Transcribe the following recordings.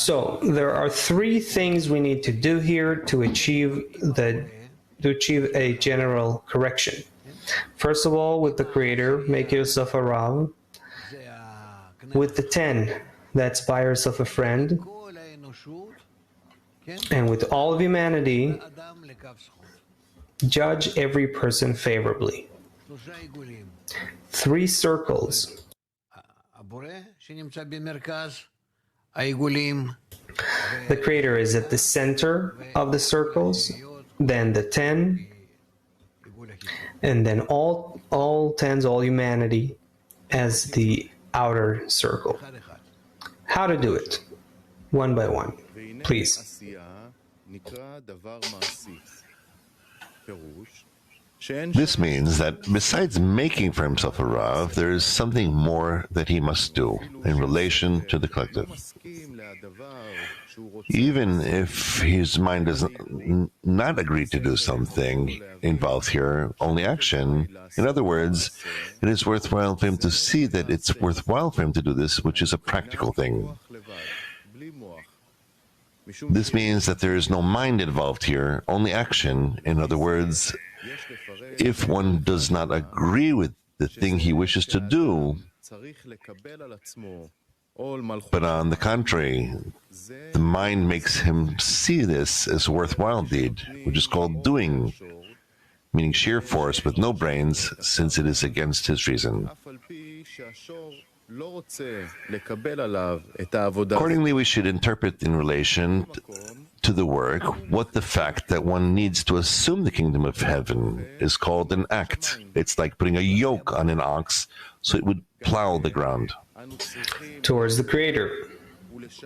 So there are three things we need to do here to achieve a general correction. First of all, with the Creator, make yourself a Rav. With the 10, that's buy yourself a friend. And with all of humanity, judge every person favorably. 3 circles. The Creator is at the center of the circles, then the 10, and then all 10s, all humanity, as the outer circle. How to do it? One by one, please. This means that besides making for himself a Rav, there is something more that he must do in relation to the collective. Even if his mind does not agree to do something involved here, only action, in other words, it is worthwhile for him to see that it's worthwhile for him to do this, which is a practical thing. This means that there is no mind involved here, only action. In other words, if one does not agree with the thing he wishes to do, but on the contrary, the mind makes him see this as a worthwhile deed, which is called doing, meaning sheer force with no brains, since it is against his reason. Accordingly, we should interpret in relation to the work what the fact that one needs to assume the kingdom of heaven is called an act. It's like putting a yoke on an ox so it would plow the ground. Towards the Creator.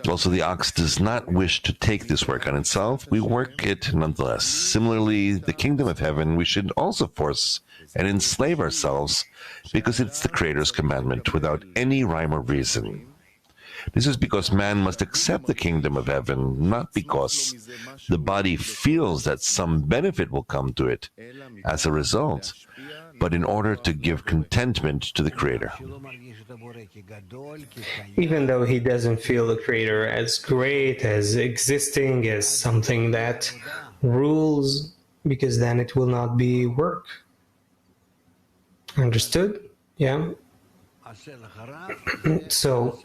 Also, the ox does not wish to take this work on itself. We work it nonetheless. Similarly, the kingdom of heaven, we should also force and enslave ourselves because it's the Creator's commandment without any rhyme or reason. This is because man must accept the kingdom of heaven, not because the body feels that some benefit will come to it as a result, but in order to give contentment to the Creator. Even though he doesn't feel the Creator as great, as existing, as something that rules, because then it will not be work. Understood? Yeah? So,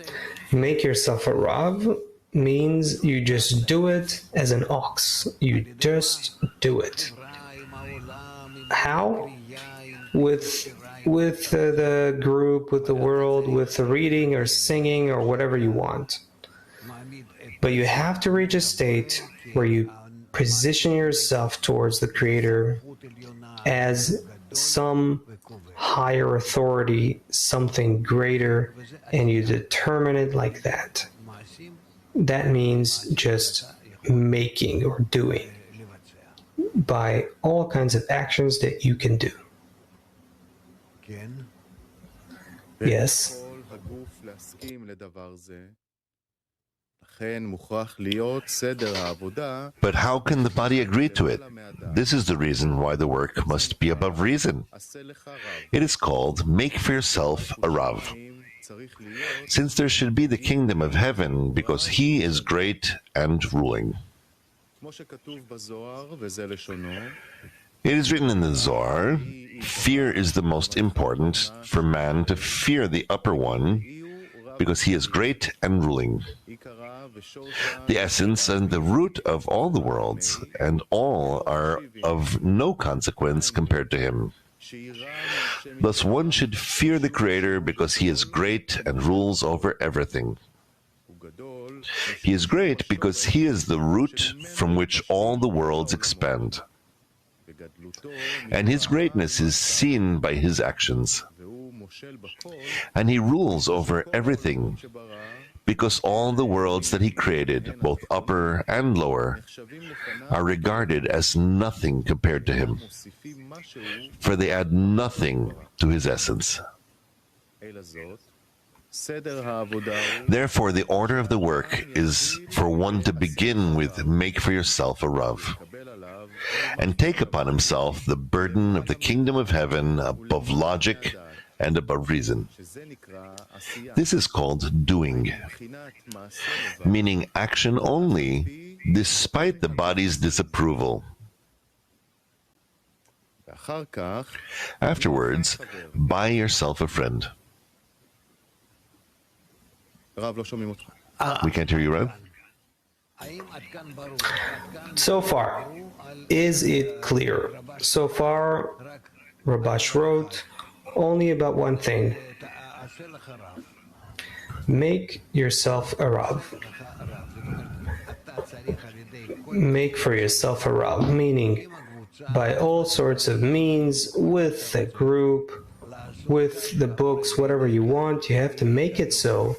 make yourself a Rav means you just do it as an ox. You just do it. How? With the group, with the world, with the reading or singing or whatever you want. But you have to reach a state where you position yourself towards the Creator as some higher authority, something greater, and you determine it like that. That means just making or doing by all kinds of actions that you can do. Yes. But how can the body agree to it? This is the reason why the work must be above reason. It is called, make for yourself a Rav. Since there should be the kingdom of heaven, because he is great and ruling. It is written in the Zohar, fear is the most important for man to fear the upper one, because he is great and ruling. The essence and the root of all the worlds, and all are of no consequence compared to him. Thus one should fear the Creator because he is great and rules over everything. He is great because he is the root from which all the worlds expand. And his greatness is seen by his actions. And he rules over everything, because all the worlds that he created, both upper and lower, are regarded as nothing compared to him, for they add nothing to his essence. Therefore, the order of the work is for one to begin with, make for yourself a Rav, and take upon himself the burden of the kingdom of heaven above logic and above reason. This is called doing, meaning action only despite the body's disapproval. Afterwards, buy yourself a friend. We can't hear you, Rav. So far, is it clear? So far, Rabash wrote only about one thing. Make yourself a Rav. Make for yourself a Rav, meaning by all sorts of means, with the group, with the books, whatever you want, you have to make it so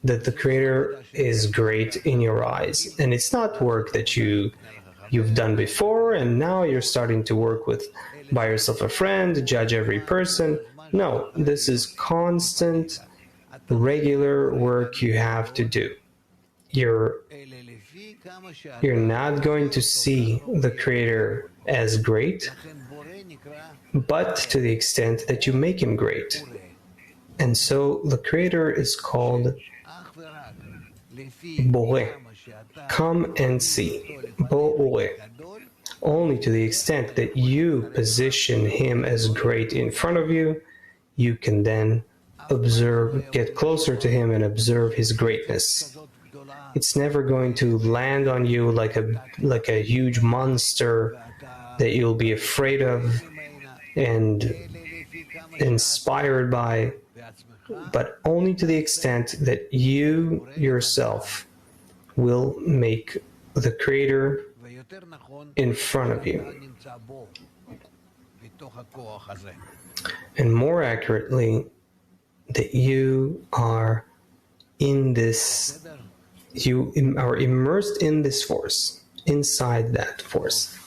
that the Creator is great in your eyes. And it's not work that you've done before and now you're starting to work with, buy yourself a friend, judge every person. No, this is constant, regular work you have to do. You're not going to see the Creator as great, but to the extent that you make Him great. And so the Creator is called Boré. Come and see. Boré. Only to the extent that you position Him as great in front of you, you can then observe, get closer to Him and observe His greatness. It's never going to land on you like a huge monster that you'll be afraid of and inspired by, but only to the extent that you yourself will make the Creator in front of you. And more accurately, that you are in this, you are immersed in this force, inside that force.